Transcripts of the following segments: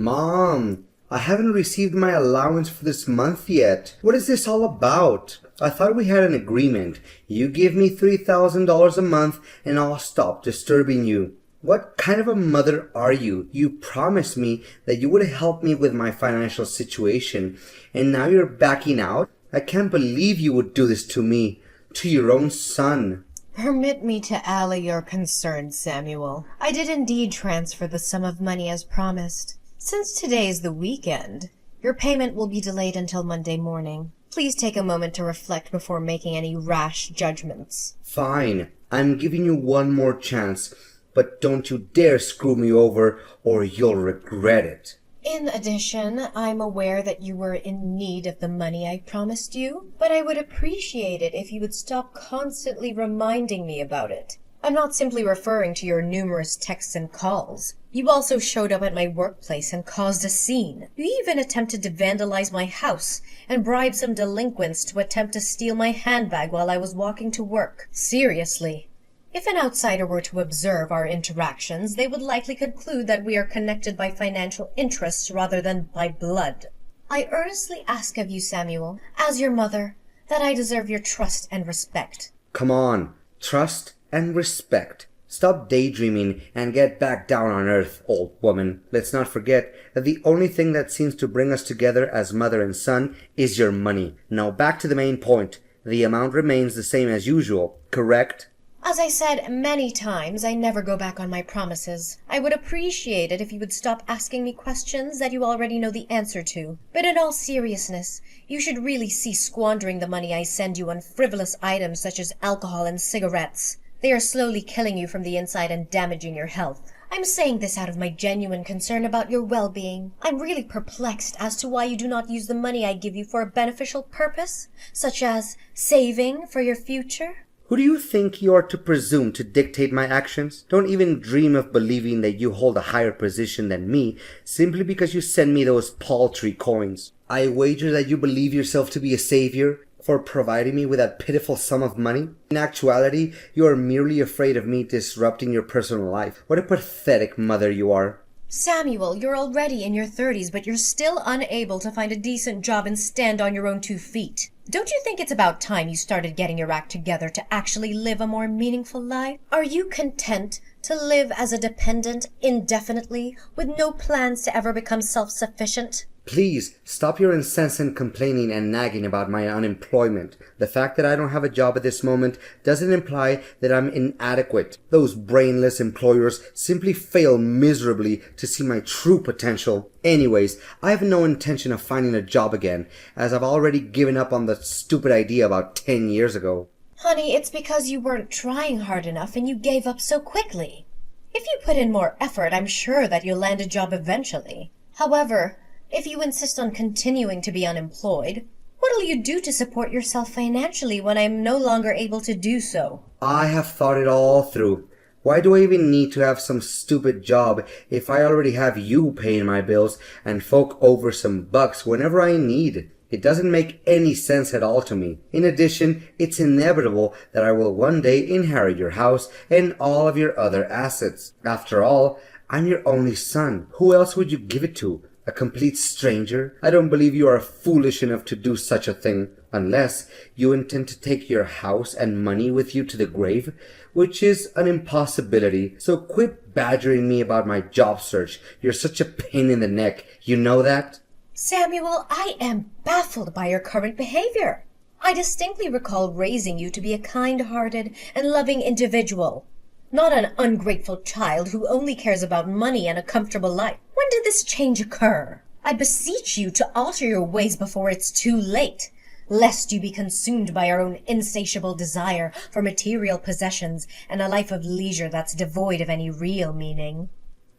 Mom, I haven't received my allowance for this month yet. What is this all about? I thought we had an agreement. You give me $3,000 a month and I'll stop disturbing you. What kind of a mother are you? You promised me that you would help me with my financial situation, and now you're backing out? I can't believe you would do this to me, to your own son. Permit me to allay your concerns, Samuel. I did indeed transfer the sum of money as promised. Since today is the weekend, your payment will be delayed until Monday morning. Please take a moment to reflect before making any rash judgments. Fine, I'm giving you one more chance, but don't you dare screw me over or you'll regret it. In addition, I'm aware that you were in need of the money I promised you, but I would appreciate it if you would stop constantly reminding me about it. I'm not simply referring to your numerous texts and calls. You also showed up at my workplace and caused a scene. You even attempted to vandalize my house and bribe some delinquents to attempt to steal my handbag while I was walking to work. Seriously. If an outsider were to observe our interactions, they would likely conclude that we are connected by financial interests rather than by blood. I earnestly ask of you, Samuel, as your mother, that I deserve your trust and respect. Come on, trust and respect. Stop daydreaming and get back down on earth, old woman. Let's not forget that the only thing that seems to bring us together as mother and son is your money. Now back to the main point. The amount remains the same as usual, correct? As I said many times, I never go back on my promises. I would appreciate it if you would stop asking me questions that you already know the answer to. But in all seriousness, you should really cease squandering the money I send you on frivolous items such as alcohol and cigarettes. They are slowly killing you from the inside and damaging your health. I'm saying this out of my genuine concern about your well-being. I'm really perplexed as to why you do not use the money I give you for a beneficial purpose, such as saving for your future. Who do you think you are to presume to dictate my actions? Don't even dream of believing that you hold a higher position than me simply because you send me those paltry coins. I wager that you believe yourself to be a savior for providing me with that pitiful sum of money. In actuality, you are merely afraid of me disrupting your personal life. What a pathetic mother you are. Samuel, you're already in your 30s, but you're still unable to find a decent job and stand on your own 2 feet. Don't you think it's about time you started getting your act together to actually live a more meaningful life? Are you content to live as a dependent indefinitely, with no plans to ever become self-sufficient? Please, stop your incessant complaining and nagging about my unemployment. The fact that I don't have a job at this moment doesn't imply that I'm inadequate. Those brainless employers simply fail miserably to see my true potential. Anyways, I have no intention of finding a job again, as I've already given up on the stupid idea about 10 years ago. Honey, it's because you weren't trying hard enough and you gave up so quickly. If you put in more effort, I'm sure that you'll land a job eventually. However, if you insist on continuing to be unemployed, what'll you do to support yourself financially when I'm no longer able to do so? I have thought it all through. Why do I even need to have some stupid job if I already have you paying my bills and fork over some bucks whenever I need? It doesn't make any sense at all to me. In addition, it's inevitable that I will one day inherit your house and all of your other assets. After all, I'm your only son. Who else would you give it to? A complete stranger? I don't believe you are foolish enough to do such a thing, unless you intend to take your house and money with you to the grave, which is an impossibility. So quit badgering me about my job search. You're such a pain in the neck. You know that? Samuel, I am baffled by your current behavior. I distinctly recall raising you to be a kind-hearted and loving individual, not an ungrateful child who only cares about money and a comfortable life. When did this change occur? I beseech you to alter your ways before it's too late, lest you be consumed by your own insatiable desire for material possessions and a life of leisure that's devoid of any real meaning.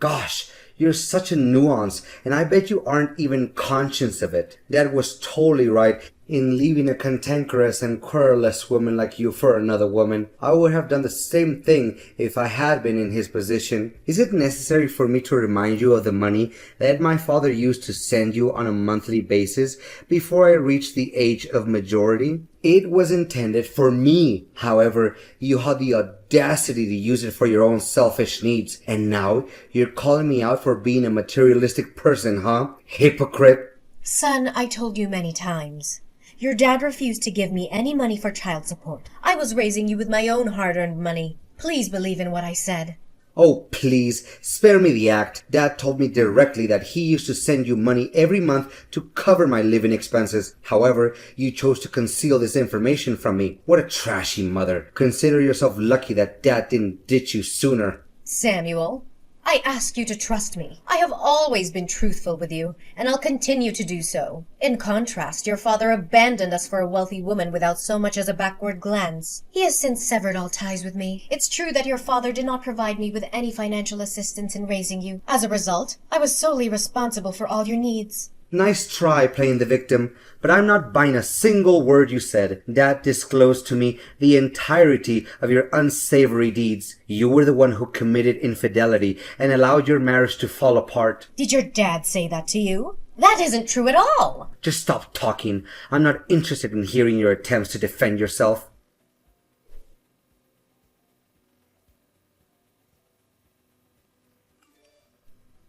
Gosh, you're such a nuance, and I bet you aren't even conscious of it. Dad was totally right in leaving a cantankerous and querulous woman like you for another woman. I would have done the same thing if I had been in his position. Is it necessary for me to remind you of the money that my father used to send you on a monthly basis before I reached the age of majority? It was intended for me. However, you had the audacity to use it for your own selfish needs. And now you're calling me out for being a materialistic person, huh? Hypocrite. Son, I told you many times. Your dad refused to give me any money for child support. I was raising you with my own hard-earned money. Please believe in what I said. Oh, please, spare me the act. Dad told me directly that he used to send you money every month to cover my living expenses. However, you chose to conceal this information from me. What a trashy mother. Consider yourself lucky that Dad didn't ditch you sooner. Samuel, I ask you to trust me. I have always been truthful with you, and I'll continue to do so. In contrast, your father abandoned us for a wealthy woman without so much as a backward glance. He has since severed all ties with me. It's true that your father did not provide me with any financial assistance in raising you. As a result, I was solely responsible for all your needs. Nice try playing the victim, but I'm not buying a single word you said. Dad disclosed to me the entirety of your unsavory deeds. You were the one who committed infidelity and allowed your marriage to fall apart. Did your dad say that to you? That isn't true at all. Just stop talking. I'm not interested in hearing your attempts to defend yourself.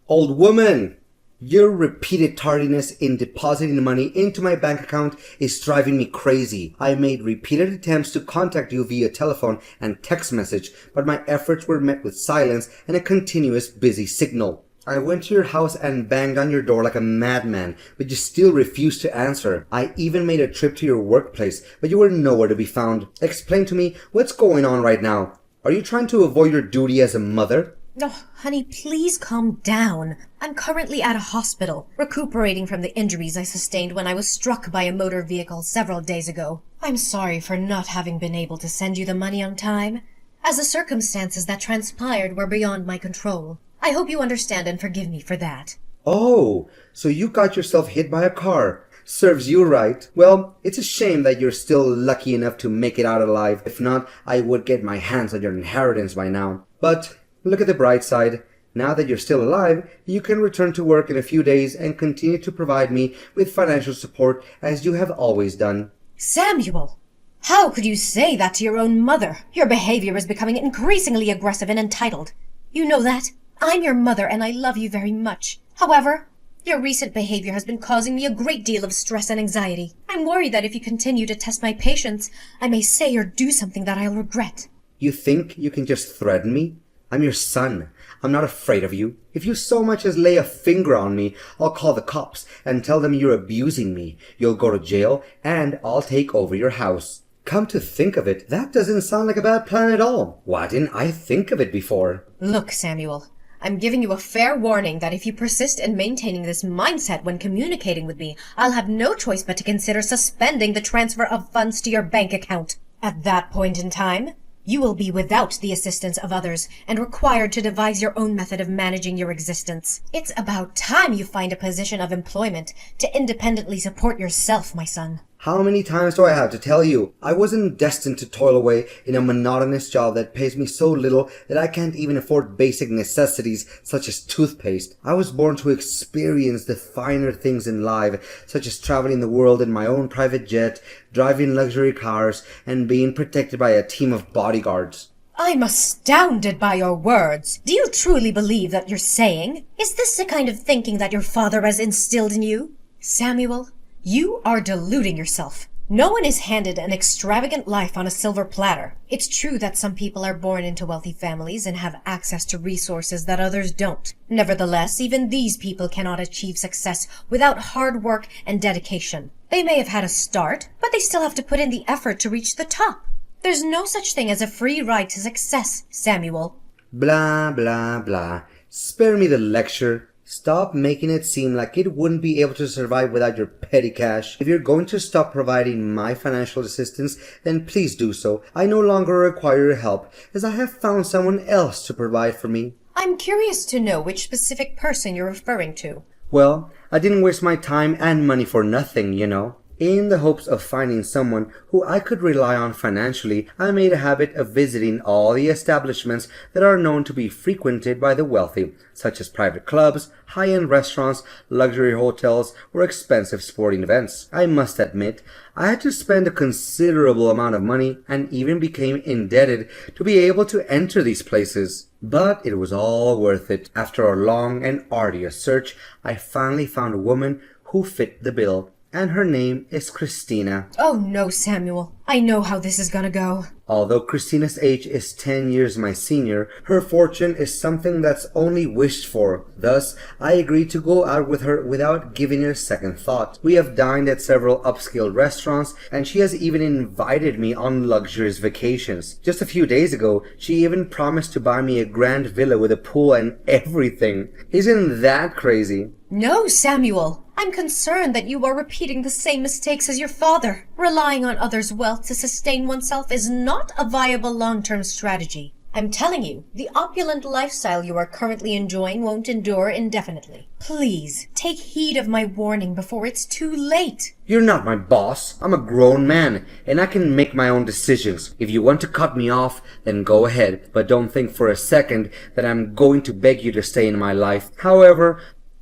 Old woman! Your repeated tardiness in depositing money into my bank account is driving me crazy. I made repeated attempts to contact you via telephone and text message, but my efforts were met with silence and a continuous busy signal. I went to your house and banged on your door like a madman, but you still refused to answer. I even made a trip to your workplace, but you were nowhere to be found. Explain to me what's going on right now. Are you trying to avoid your duty as a mother? Oh, honey, please calm down. I'm currently at a hospital, recuperating from the injuries I sustained when I was struck by a motor vehicle several days ago. I'm sorry for not having been able to send you the money on time, as the circumstances that transpired were beyond my control. I hope you understand and forgive me for that. Oh, so you got yourself hit by a car. Serves you right. Well, it's a shame that you're still lucky enough to make it out alive. If not, I would get my hands on your inheritance by now. But look at the bright side. Now that you're still alive, you can return to work in a few days and continue to provide me with financial support as you have always done. Samuel! How could you say that to your own mother? Your behavior is becoming increasingly aggressive and entitled. You know that? I'm your mother and I love you very much. However, your recent behavior has been causing me a great deal of stress and anxiety. I'm worried that if you continue to test my patience, I may say or do something that I'll regret. You think you can just threaten me? I'm your son. I'm not afraid of you. If you so much as lay a finger on me, I'll call the cops and tell them you're abusing me. You'll go to jail and I'll take over your house. Come to think of it, that doesn't sound like a bad plan at all. Why didn't I think of it before? Look, Samuel, I'm giving you a fair warning that if you persist in maintaining this mindset when communicating with me, I'll have no choice but to consider suspending the transfer of funds to your bank account. At that point in time, you will be without the assistance of others and required to devise your own method of managing your existence. It's about time you find a position of employment to independently support yourself, my son. How many times do I have to tell you? I wasn't destined to toil away in a monotonous job that pays me so little that I can't even afford basic necessities such as toothpaste. I was born to experience the finer things in life, such as traveling the world in my own private jet, driving luxury cars, and being protected by a team of bodyguards. I'm astounded by your words. Do you truly believe that you're saying? Is this the kind of thinking that your father has instilled in you? Samuel, you are deluding yourself. No one is handed an extravagant life on a silver platter. It's true that some people are born into wealthy families and have access to resources that others don't. Nevertheless, even these people cannot achieve success without hard work and dedication. They may have had a start, but they still have to put in the effort to reach the top. There's no such thing as a free ride to success, Samuel. Blah, blah, blah. Spare me the lecture. Stop making it seem like it wouldn't be able to survive without your petty cash. If you're going to stop providing my financial assistance, then please do so. I no longer require your help, as I have found someone else to provide for me. I'm curious to know which specific person you're referring to. Well, I didn't waste my time and money for nothing, you know. In the hopes of finding someone who I could rely on financially, I made a habit of visiting all the establishments that are known to be frequented by the wealthy, such as private clubs, high-end restaurants, luxury hotels, or expensive sporting events. I must admit, I had to spend a considerable amount of money and even became indebted to be able to enter these places. But it was all worth it. After a long and arduous search, I finally found a woman who fit the bill, and her name is Christina. Oh no, Samuel. I know how this is gonna go. Although Christina's age is 10 years my senior, her fortune is something that's only wished for. Thus, I agreed to go out with her without giving it a second thought. We have dined at several upscale restaurants, and she has even invited me on luxurious vacations. Just a few days ago, she even promised to buy me a grand villa with a pool and everything. Isn't that crazy? No, Samuel. I'm concerned that you are repeating the same mistakes as your father. Relying on others' wealth to sustain oneself is not a viable long-term strategy. I'm telling you, the opulent lifestyle you are currently enjoying won't endure indefinitely. Please, take heed of my warning before it's too late. You're not my boss. I'm a grown man, and I can make my own decisions. If you want to cut me off, then go ahead, but don't think for a second that I'm going to beg you to stay in my life. However,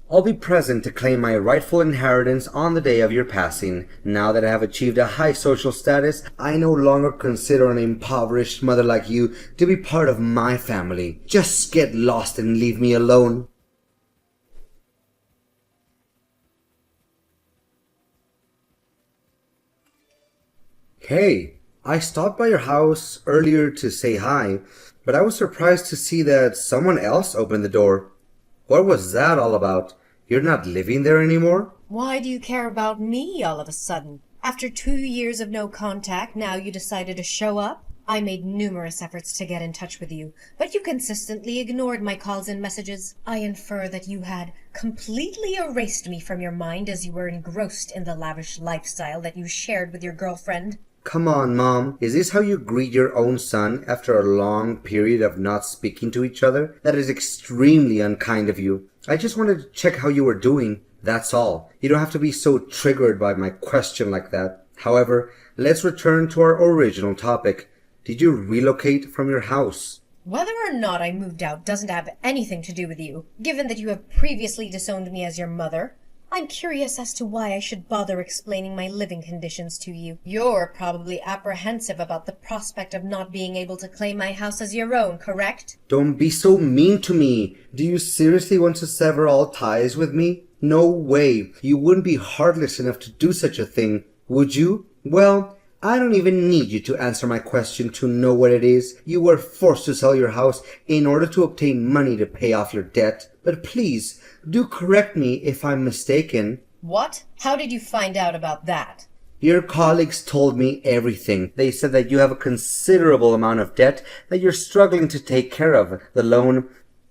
I'll be present to claim my rightful inheritance on the day of your passing. Now that I have achieved a high social status, I no longer consider an impoverished mother like you to be part of my family. Just get lost and leave me alone. Hey, I stopped by your house earlier to say hi, but I was surprised to see that someone else opened the door. What was that all about? You're not living there anymore? Why do you care about me all of a sudden? After 2 years of no contact, now you decided to show up? I made numerous efforts to get in touch with you, but you consistently ignored my calls and messages. I infer that you had completely erased me from your mind as you were engrossed in the lavish lifestyle that you shared with your girlfriend. Come on, Mom. Is this how you greet your own son after a long period of not speaking to each other? That is extremely unkind of you. I just wanted to check how you were doing. That's all. You don't have to be so triggered by my question like that. However, let's return to our original topic. Did you relocate from your house? Whether or not I moved out doesn't have anything to do with you, given that you have previously disowned me as your mother. I'm curious as to why I should bother explaining my living conditions to you. You're probably apprehensive about the prospect of not being able to claim my house as your own, correct? Don't be so mean to me. Do you seriously want to sever all ties with me? No way. You wouldn't be heartless enough to do such a thing, would you? Well, I don't even need you to answer my question to know what it is. You were forced to sell your house in order to obtain money to pay off your debt. But please, do correct me if I'm mistaken. What? How did you find out about that? Your colleagues told me everything. They said that you have a considerable amount of debt that you're struggling to take care of. The loan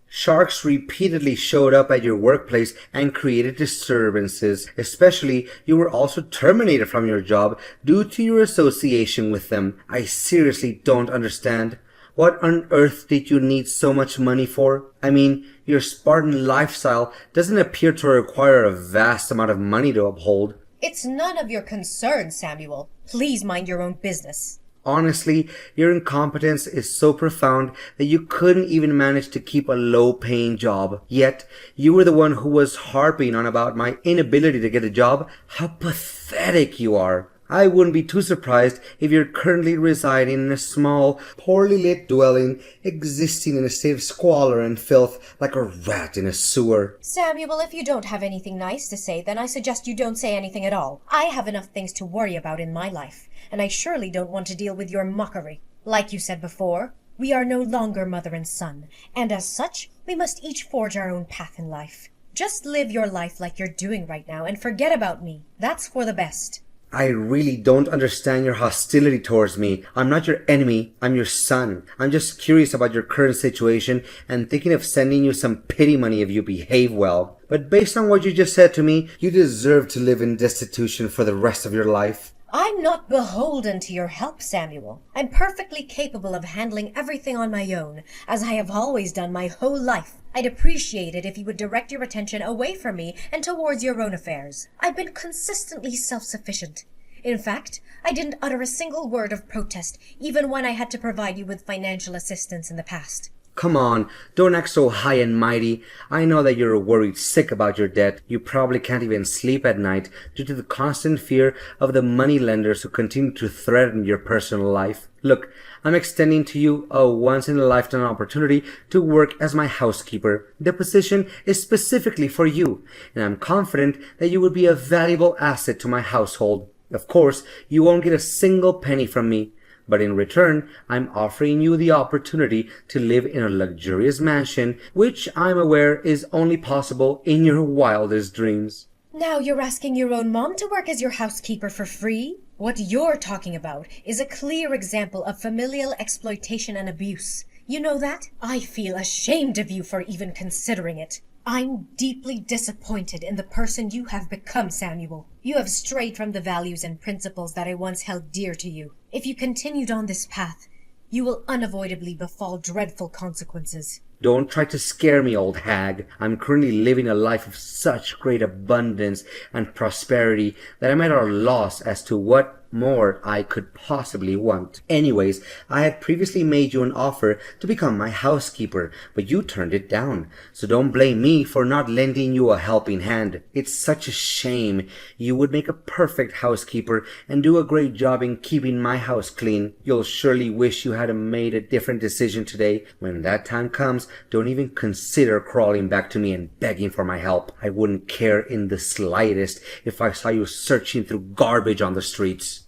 sharks repeatedly showed up at your workplace and created disturbances. Especially, you were also terminated from your job due to your association with them. I seriously don't understand. What on earth did you need so much money for? I mean, your Spartan lifestyle doesn't appear to require a vast amount of money to uphold. It's none of your concern, Samuel. Please mind your own business. Honestly, your incompetence is so profound that you couldn't even manage to keep a low-paying job. Yet, you were the one who was harping on about my inability to get a job. How pathetic you are. I wouldn't be too surprised if you're currently residing in a small, poorly lit dwelling, existing in a state of squalor and filth like a rat in a sewer. Samuel, if you don't have anything nice to say, then I suggest you don't say anything at all. I have enough things to worry about in my life, and I surely don't want to deal with your mockery. Like you said before, we are no longer mother and son, and as such, we must each forge our own path in life. Just live your life like you're doing right now and forget about me. That's for the best. I really don't understand your hostility towards me. I'm not your enemy. I'm your son. I'm just curious about your current situation and thinking of sending you some pity money if you behave well. But based on what you just said to me, you deserve to live in destitution for the rest of your life. I'm not beholden to your help, Samuel. I'm perfectly capable of handling everything on my own, as I have always done my whole life. I'd appreciate it if you would direct your attention away from me and towards your own affairs. I've been consistently self-sufficient. In fact, I didn't utter a single word of protest, even when I had to provide you with financial assistance in the past. Come on, don't act so high and mighty. I know that you're worried sick about your debt. You probably can't even sleep at night due to the constant fear of the moneylenders who continue to threaten your personal life. Look, I'm extending to you a once-in-a-lifetime opportunity to work as my housekeeper. The position is specifically for you, and I'm confident that you would be a valuable asset to my household. Of course, you won't get a single penny from me. But in return, I'm offering you the opportunity to live in a luxurious mansion, which I'm aware is only possible in your wildest dreams. Now you're asking your own mom to work as your housekeeper for free? What you're talking about is a clear example of familial exploitation and abuse. You know that? I feel ashamed of you for even considering it. I'm deeply disappointed in the person you have become, Samuel. You have strayed from the values and principles that I once held dear to you. If you continued on this path, you will unavoidably befall dreadful consequences. Don't try to scare me, old hag. I'm currently living a life of such great abundance and prosperity that I'm at a loss as to what more I could possibly want. Anyways, I had previously made you an offer to become my housekeeper, but you turned it down. So don't blame me for not lending you a helping hand. It's such a shame. You would make a perfect housekeeper and do a great job in keeping my house clean. You'll surely wish you had made a different decision today. When that time comes, don't even consider crawling back to me and begging for my help. I wouldn't care in the slightest if I saw you searching through garbage on the streets.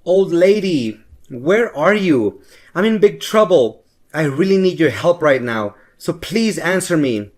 Old lady, where are you? I'm in big trouble. I really need your help right now, so please answer me.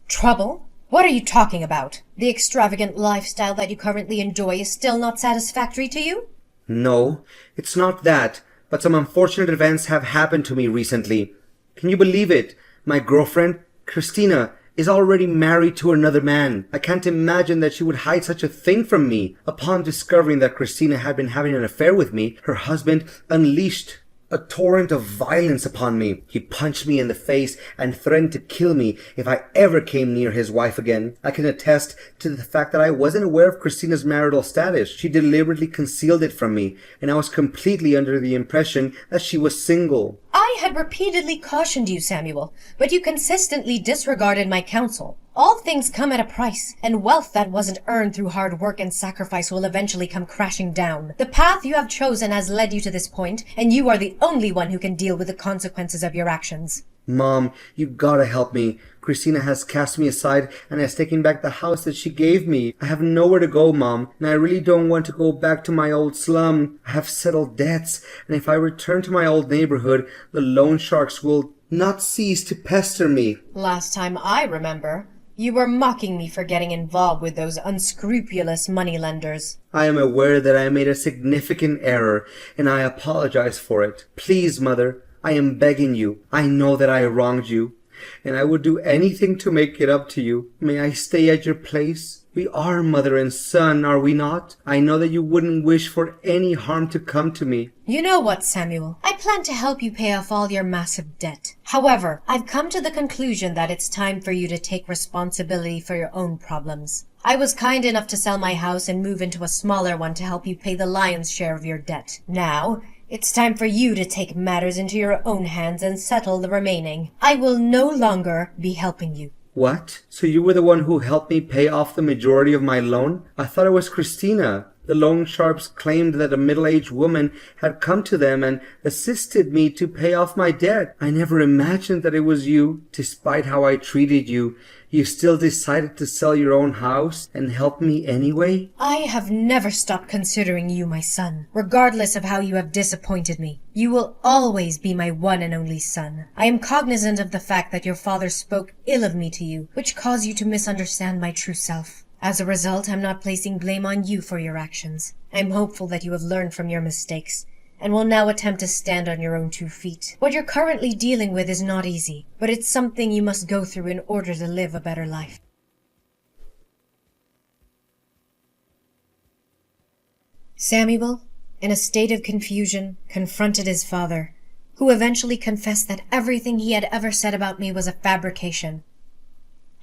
Trouble? What are you talking about? The extravagant lifestyle that you currently enjoy is still not satisfactory to you? No, it's not that, but some unfortunate events have happened to me recently. Can you believe it? My girlfriend, Christina, is already married to another man. I can't imagine that she would hide such a thing from me. Upon discovering that Christina had been having an affair with me, her husband unleashed a torrent of violence upon me. He punched me in the face and threatened to kill me if I ever came near his wife again. I can attest to the fact that I wasn't aware of Christina's marital status. She deliberately concealed it from me, and I was completely under the impression that she was single. I had repeatedly cautioned you, Samuel, but you consistently disregarded my counsel. All things come at a price, and wealth that wasn't earned through hard work and sacrifice will eventually come crashing down. The path you have chosen has led you to this point, and you are the only one who can deal with the consequences of your actions. Mom, you gotta help me. Christina has cast me aside and has taken back the house that she gave me. I have nowhere to go, Mom, and I really don't want to go back to my old slum. I have settled debts, and if I return to my old neighborhood, the loan sharks will not cease to pester me. Last time I remember, you were mocking me for getting involved with those unscrupulous moneylenders. I am aware that I made a significant error, and I apologize for it. Please, Mother, I am begging you. I know that I wronged you, and I would do anything to make it up to you. May I stay at your place? We are mother and son, are we not? I know that you wouldn't wish for any harm to come to me. You know what, Samuel? I plan to help you pay off all your massive debt. However, I've come to the conclusion that it's time for you to take responsibility for your own problems. I was kind enough to sell my house and move into a smaller one to help you pay the lion's share of your debt. Now, it's time for you to take matters into your own hands and settle the remaining. I will no longer be helping you. What? So you were the one who helped me pay off the majority of my loan? I thought it was Christina. The loan sharps claimed that a middle-aged woman had come to them and assisted me to pay off my debt. I never imagined that it was you. Despite how I treated you, you still decided to sell your own house and help me anyway? I have never stopped considering you my son, regardless of how you have disappointed me. You will always be my one and only son. I am cognizant of the fact that your father spoke ill of me to you, which caused you to misunderstand my true self. As a result, I'm not placing blame on you for your actions. I'm hopeful that you have learned from your mistakes and will now attempt to stand on your own 2 feet. What you're currently dealing with is not easy, but it's something you must go through in order to live a better life. Samuel, in a state of confusion, confronted his father, who eventually confessed that everything he had ever said about me was a fabrication.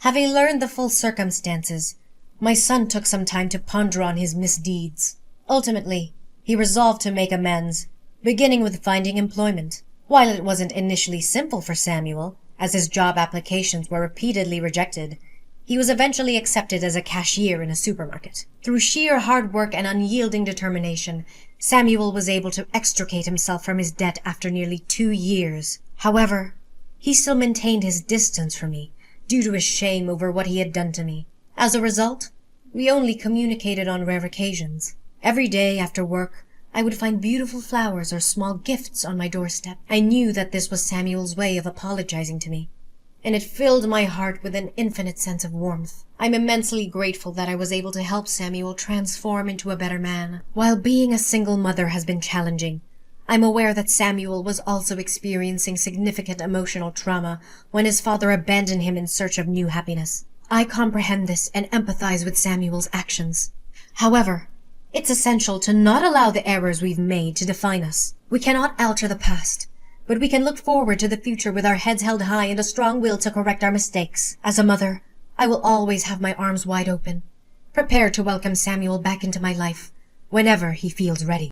Having learned the full circumstances, my son took some time to ponder on his misdeeds. Ultimately, he resolved to make amends, beginning with finding employment. While it wasn't initially simple for Samuel, as his job applications were repeatedly rejected, he was eventually accepted as a cashier in a supermarket. Through sheer hard work and unyielding determination, Samuel was able to extricate himself from his debt after nearly 2 years. However, he still maintained his distance from me, due to his shame over what he had done to me. As a result, we only communicated on rare occasions. Every day after work, I would find beautiful flowers or small gifts on my doorstep. I knew that this was Samuel's way of apologizing to me, and it filled my heart with an infinite sense of warmth. I'm immensely grateful that I was able to help Samuel transform into a better man. While being a single mother has been challenging, I'm aware that Samuel was also experiencing significant emotional trauma when his father abandoned him in search of new happiness. I comprehend this and empathize with Samuel's actions. However, it's essential to not allow the errors we've made to define us. We cannot alter the past, but we can look forward to the future with our heads held high and a strong will to correct our mistakes. As a mother, I will always have my arms wide open, prepared to welcome Samuel back into my life whenever he feels ready.